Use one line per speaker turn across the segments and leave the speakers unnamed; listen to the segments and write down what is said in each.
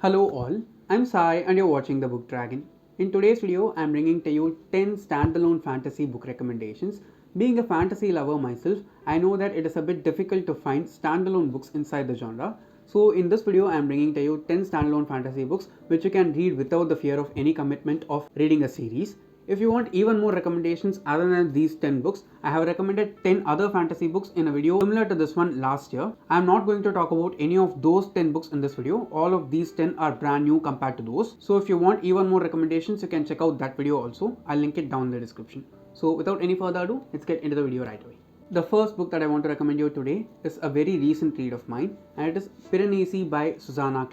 Hello all, I'm Sai and you're watching The Book Dragon. In today's video, I'm bringing to you 10 standalone fantasy book recommendations. Being a fantasy lover myself, I know that it is a bit difficult to find standalone books inside the genre. So in this video, I'm bringing to you 10 standalone fantasy books which you can read without the fear of any commitment of reading a series. If you want even more recommendations other than these 10 books, I have recommended 10 other fantasy books in a video similar to this one last year. I am not going to talk about any of those 10 books in this video. All of these 10 are brand new compared to those. So if you want even more recommendations, you can check out that video also. I'll link it down in the description. So without any further ado, let's get into the video right away. The first book that I want to recommend you today is a very recent read of mine, and it is Piranesi by Susanna.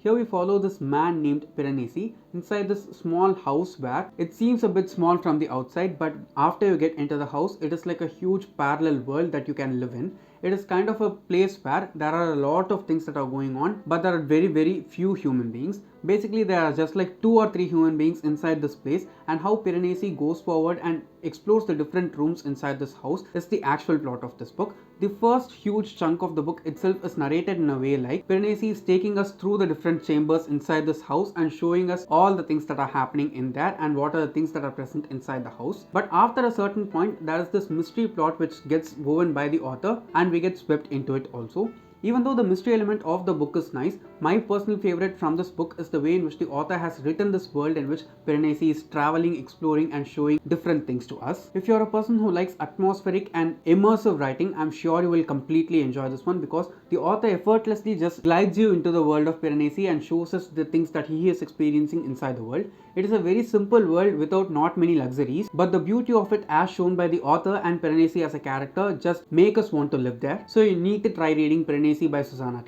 Here we follow this man named Piranesi inside this small house where it seems a bit small from the outside, but after you get into the house, it is like a huge parallel world that you can live in. It is kind of a place where there are a lot of things that are going on, but there are very few human beings. Basically, there are just like 2 or 3 human beings inside this place, and how Piranesi goes forward and explores the different rooms inside this house is the actual plot of this book. The first huge chunk of the book itself is narrated in a way like Piranesi is taking us through the different chambers inside this house and showing us all the things that are happening in there and what are the things that are present inside the house. But after a certain point, there is this mystery plot which gets woven by the author and we get swept into it also. Even though the mystery element of the book is nice, my personal favorite from this book is the way in which the author has written this world in which Piranesi is traveling, exploring and showing different things to us. If you're a person who likes atmospheric and immersive writing, I'm sure you will completely enjoy this one because the author effortlessly just glides you into the world of Piranesi and shows us the things that he is experiencing inside the world. It is a very simple world without not many luxuries, but the beauty of it as shown by the author and Piranesi as a character just make us want to live there. So you need to try reading Piranesi by Susanna.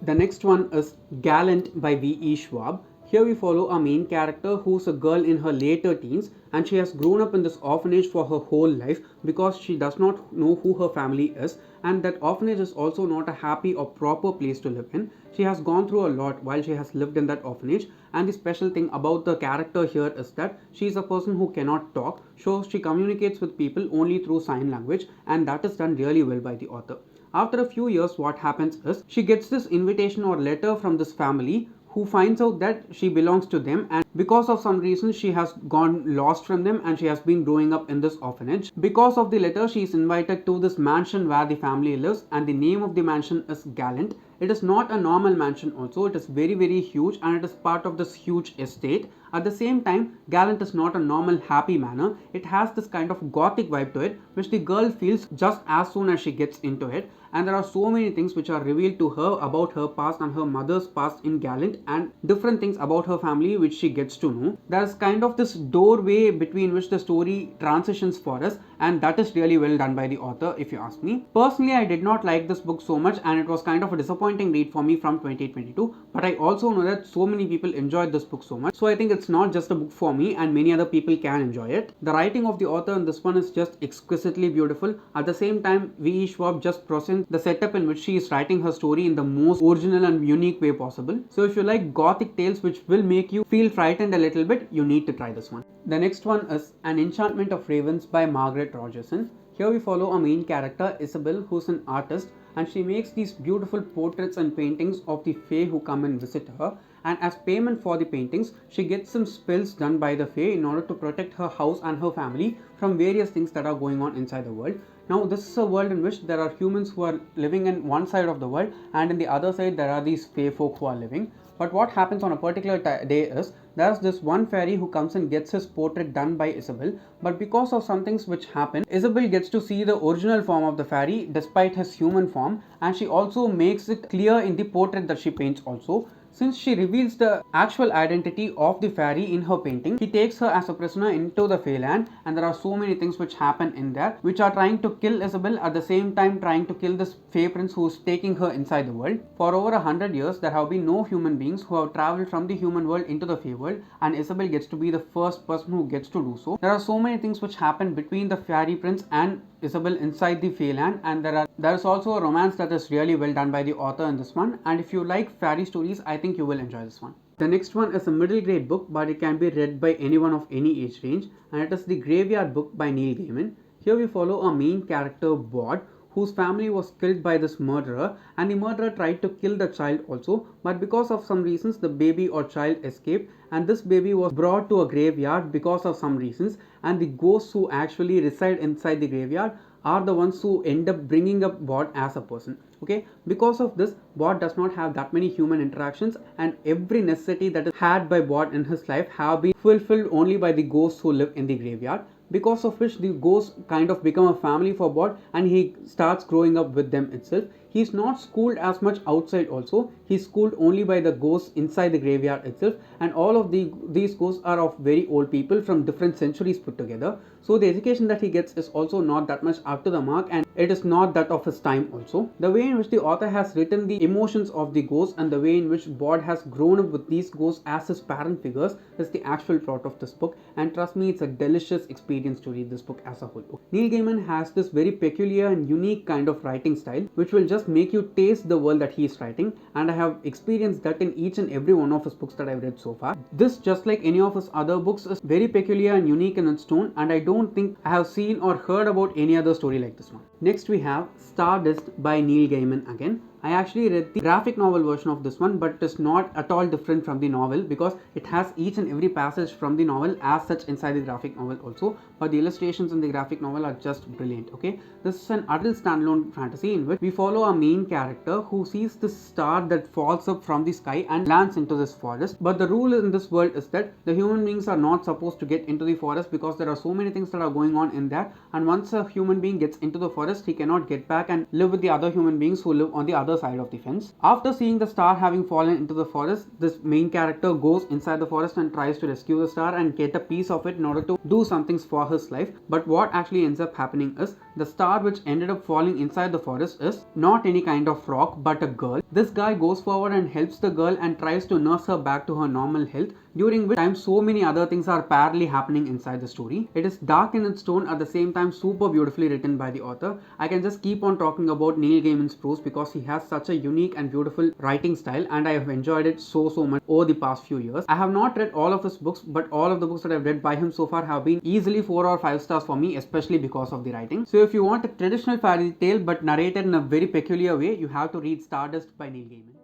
The next one is Gallant by V.E. Schwab. Here we follow a main character who's a girl in her later teens and she has grown up in this orphanage for her whole life because she does not know who her family is, and that orphanage is also not a happy or proper place to live in. She has gone through a lot while she has lived in that orphanage, and the special thing about the character here is that she is a person who cannot talk, so she communicates with people only through sign language, and that is done really well by the author. After a few years, what happens is she gets this invitation or letter from this family who finds out that she belongs to them, and because of some reason she has gone lost from them and she has been growing up in this orphanage. Because of the letter, she is invited to this mansion where the family lives, and the name of the mansion is Gallant. It is not a normal mansion also, it is very huge and it is part of this huge estate. At the same time, Gallant is not a normal happy manner. It has this kind of gothic vibe to it which the girl feels just as soon as she gets into it, and there are so many things which are revealed to her about her past and her mother's past in Gallant and different things about her family which she gets to know. There is kind of this doorway between which the story transitions for us, and that is really well done by the author if you ask me. Personally, I did not like this book so much and it was kind of a disappointing read for me from 2022, but I also know that so many people enjoyed this book so much, so I think it's not just a book for me and many other people can enjoy it. The writing of the author in this one is just exquisitely beautiful. At the same time, V.E. Schwab just presents the setup in which she is writing her story in the most original and unique way possible. So if you like gothic tales which will make you feel frightened a little bit, you need to try this one. The next one is An Enchantment of Ravens by Margaret Rogerson. Here we follow a main character, Isabel, who's an artist, and she makes these beautiful portraits and paintings of the Fae who come and visit her, and as payment for the paintings, she gets some spells done by the Fae in order to protect her house and her family from various things that are going on inside the world. Now this is a world in which there are humans who are living in one side of the world, and in the other side there are these Fae folk who are living. But what happens on a particular day is there's this one fairy who comes and gets his portrait done by Isabel, but because of some things which happen, Isabel gets to see the original form of the fairy despite his human form, and she also makes it clear in the portrait that she paints also. Since she reveals the actual identity of the fairy in her painting, he takes her as a prisoner into the Feyland, and there are so many things which happen in there which are trying to kill Isabel, at the same time trying to kill this Fey prince who is taking her inside the world. For over 100 years, there have been no human beings who have traveled from the human world into the Fey world, and Isabel gets to be the first person who gets to do so. There are so many things which happen between the fairy prince and Isabel inside the Feyland, and there is also a romance that is really well done by the author in this one, and if you like fairy stories, I think you will enjoy this one. The next one is a middle grade book, but it can be read by anyone of any age range, and it is The Graveyard Book by Neil Gaiman. Here we follow a main character, Bod, whose family was killed by this murderer, and the murderer tried to kill the child also, but because of some reasons the baby or child escaped, and this baby was brought to a graveyard because of some reasons, and the ghosts who actually reside inside the graveyard are the ones who end up bringing up Bot as a person. Okay, because of this, Bot does not have that many human interactions, and every necessity that is had by Bot in his life have been fulfilled only by the ghosts who live in the graveyard, because of which the ghosts kind of become a family for Bot, and he starts growing up with them itself. He is not schooled as much outside also, he is schooled only by the ghosts inside the graveyard itself, and all of these ghosts are of very old people from different centuries put together. So the education that he gets is also not that much up to the mark, and it is not that of his time also. The way in which the author has written the emotions of the ghosts and the way in which Bod has grown up with these ghosts as his parent figures is the actual plot of this book, and trust me, it's a delicious experience to read this book as a whole. Neil Gaiman has this very peculiar and unique kind of writing style which will just make you taste the world that he is writing, and I have experienced that in each and every one of his books that I've read so far. This, just like any of his other books, is very peculiar and unique in its tone, and I don't think I have seen or heard about any other story like this one. Next we have Stardust by Neil Gaiman again. I actually read the graphic novel version of this one, but it is not at all different from the novel because it has each and every passage from the novel as such inside the graphic novel also, but the illustrations in the graphic novel are just brilliant. Okay, this is an adult standalone fantasy in which we follow a main character who sees this star that falls up from the sky and lands into this forest, but the rule in this world is that the human beings are not supposed to get into the forest because there are so many things that are going on in there, and once a human being gets into the forest, he cannot get back and live with the other human beings who live on the other side of the fence. After seeing the star having fallen into the forest, this main character goes inside the forest and tries to rescue the star and get a piece of it in order to do some things for his life. But what actually ends up happening is the star which ended up falling inside the forest is not any kind of rock but a girl. This guy goes forward and helps the girl and tries to nurse her back to her normal health, during which time so many other things are parallelly happening inside the story. It is dark in its tone, at the same time super beautifully written by the author. I can just keep on talking about Neil Gaiman's prose because he has such a unique and beautiful writing style, and I have enjoyed it so much over the past few years. I have not read all of his books, but all of the books that I've read by him so far have been easily 4 or 5 stars for me, especially because of the writing. So if you want a traditional fairy tale but narrated in a very peculiar way, you have to read Stardust by Neil Gaiman.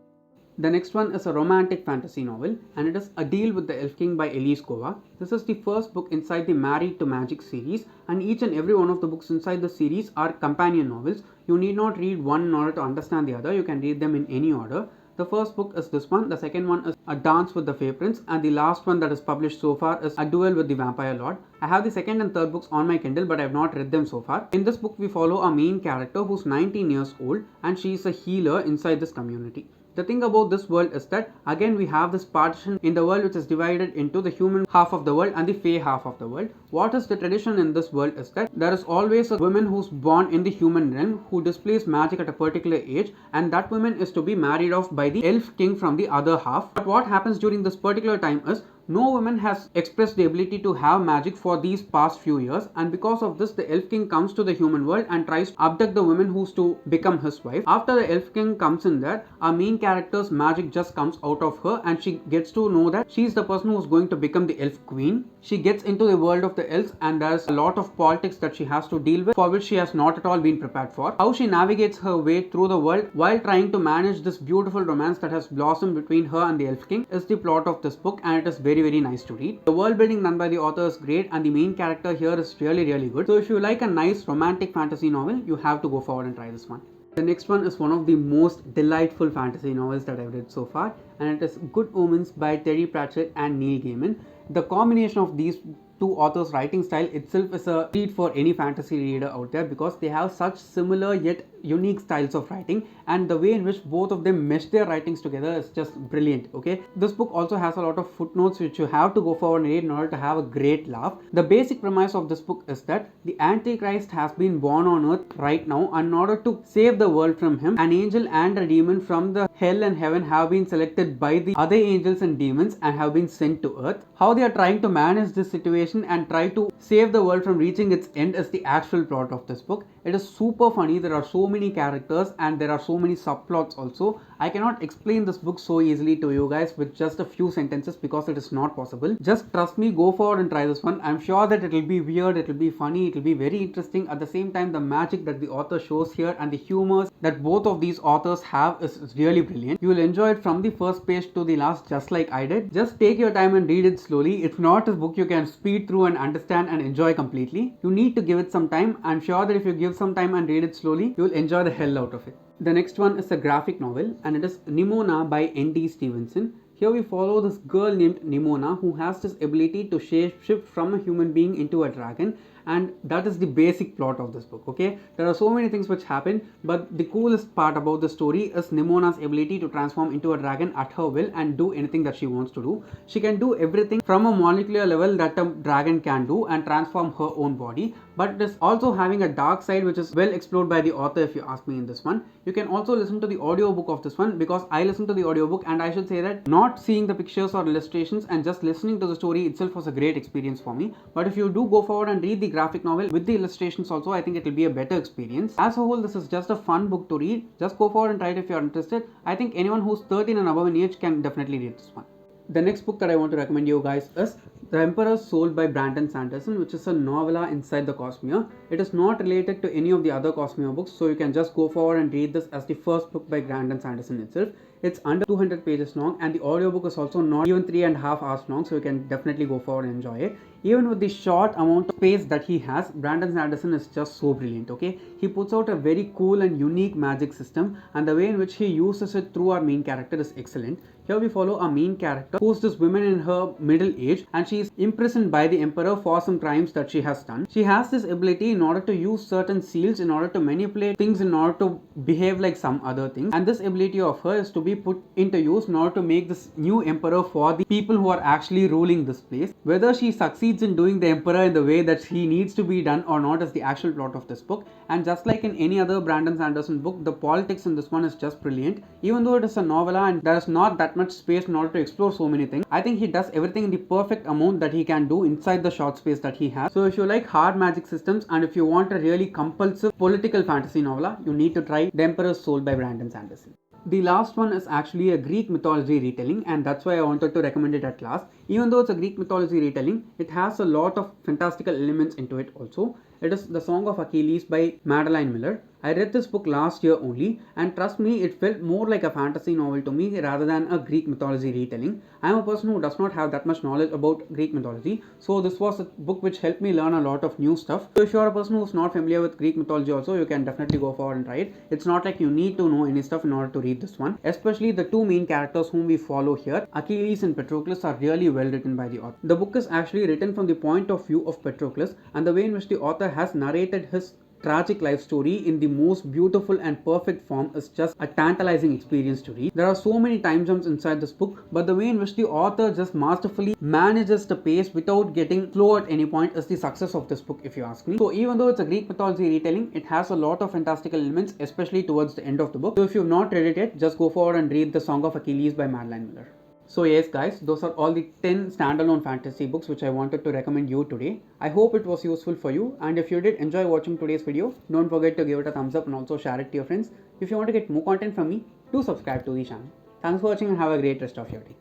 The next one is a romantic fantasy novel, and it is A Deal with the Elf King by Elise Kova. This is the first book inside the Married to Magic series, and each and every one of the books inside the series are companion novels. You need not read one in order to understand the other, you can read them in any order. The first book is this one, the second one is A Dance with the Fae Prince, and the last one that is published so far is A Duel with the Vampire Lord. I have the second and third books on my Kindle, but I have not read them so far. In this book, we follow a main character who's 19 years old, and she is a healer inside this community. The thing about this world is that again we have this partition in the world which is divided into the human half of the world and the fae half of the world. What is the tradition in this world is that there is always a woman who's born in the human realm who displays magic at a particular age, and that woman is to be married off by the elf king from the other half. But what happens during this particular time is no woman has expressed the ability to have magic for these past few years, and because of this the elf king comes to the human world and tries to abduct the woman who's to become his wife. After the elf king comes in there, our main character's magic just comes out of her, and she gets to know that she's the person who's going to become the elf queen. She gets into the world of the elves, and there's a lot of politics that she has to deal with, for which she has not at all been prepared for. How she navigates her way through the world while trying to manage this beautiful romance that has blossomed between her and the elf king is the plot of this book, and it is very nice to read. The world building done by the author is great, and the main character here is really good. So if you like a nice romantic fantasy novel, you have to go forward and try this one. The next one is one of the most delightful fantasy novels that I've read so far, and it is Good Omens by Terry Pratchett and Neil Gaiman. The combination of these two authors' writing style itself is a treat for any fantasy reader out there because they have such similar yet unique styles of writing, and the way in which both of them mesh their writings together is just brilliant. Okay, this book also has a lot of footnotes which you have to go forward and read in order to have a great laugh. The basic premise of this book is that the Antichrist has been born on earth right now, and in order to save the world from him, an angel and a demon from the hell and heaven have been selected by the other angels and demons and have been sent to earth. How they are trying to manage this situation and try to save the world from reaching its end is the actual plot of this book. It is super funny. There are so many many characters and there are so many subplots also. I cannot explain this book so easily to you guys with just a few sentences because it is not possible. Just trust me, go forward and try this one. I'm sure that it will be weird, it will be funny, it will be very interesting. At the same time, the magic that the author shows here and the humors that both of these authors have is really brilliant. You will enjoy it from the first page to the last, just like I did. Just take your time and read it slowly. It's not a book you can speed through and understand and enjoy completely. You need to give it some time. I'm sure that if you give some time and read it slowly, you will enjoy the hell out of it. The next one is a graphic novel and it is Nimona by ND Stevenson. Here we follow this girl named Nimona who has this ability to shift from a human being into a dragon, and that is the basic plot of this book. Okay, there are so many things which happen, but the coolest part about the story is Nimona's ability to transform into a dragon at her will and do anything that she wants to do. She can do everything from a molecular level that a dragon can do and transform her own body, but it is also having a dark side which is well explored by the author if you ask me in this one. You can also listen to the audiobook of this one because I listened to the audiobook, and I should say that not seeing the pictures or illustrations and just listening to the story itself was a great experience for me. But if you do go forward and read the graphic novel with the illustrations also, I think it will be a better experience. As a whole, this is just a fun book to read. Just go forward and try it if you are interested. I think anyone who's 13 and above in age can definitely read this one. The next book that I want to recommend you guys is The Emperor's Soul by Brandon Sanderson, which is a novella inside the Cosmere. It is not related to any of the other Cosmere books, so you can just go forward and read this as the first book by Brandon Sanderson itself. It's under 200 pages long, and the audiobook is also not even 3.5 hours long, so you can definitely go forward and enjoy it. Even with the short amount of space that he has, Brandon Sanderson is just so brilliant. Okay, he puts out a very cool and unique magic system, and the way in which he uses it through our main character is excellent. Here we follow a main character who's this woman in her middle age, and she is imprisoned by the emperor for some crimes that she has done. She has this ability in order to use certain seals in order to manipulate things, in order to behave like some other things, and this ability of her is to be put into use in order to make this new emperor for the people who are actually ruling this place. Whether she succeeds in doing the emperor in the way that he needs to be done or not is the actual plot of this book. And just like in any other Brandon Sanderson book, the politics in this one is just brilliant. Even though it is a novella and there is not that much space in order to explore so many things, I think he does everything in the perfect amount that he can do inside the short space that he has. So if you like hard magic systems and if you want a really compulsive political fantasy novella, you need to try The Emperor's Soul by Brandon Sanderson. The last one is actually a Greek mythology retelling, and that's why I wanted to recommend it at last. Even though it's a Greek mythology retelling, it has a lot of fantastical elements into it also. It is The Song of Achilles by Madelline Miller. I read this book last year only, and trust me, it felt more like a fantasy novel to me rather than a Greek mythology retelling. I am a person who does not have that much knowledge about Greek mythology, so this was a book which helped me learn a lot of new stuff. So if you are a person who's not familiar with Greek mythology also, you can definitely go forward and try it. It's not like you need to know any stuff in order to read this one. Especially the two main characters whom we follow here, Achilles and Patroclus, are really well written by the author. The book is actually written from the point of view of Patroclus, and the way in which the author has narrated his tragic life story in the most beautiful and perfect form is just a tantalizing experience to read. There are so many time jumps inside this book, but the way in which the author just masterfully manages the pace without getting slow at any point is the success of this book, if you ask me. So even though it's a Greek mythology retelling, it has a lot of fantastical elements, especially towards the end of the book. So if you've not read it yet, just go forward and read The Song of Achilles by Madelline Miller. So yes guys, those are all the 10 standalone fantasy books which I wanted to recommend you today. I hope it was useful for you, and if you did enjoy watching today's video, don't forget to give it a thumbs up and also share it to your friends. If you want to get more content from me, do subscribe to the channel. Thanks for watching and have a great rest of your day.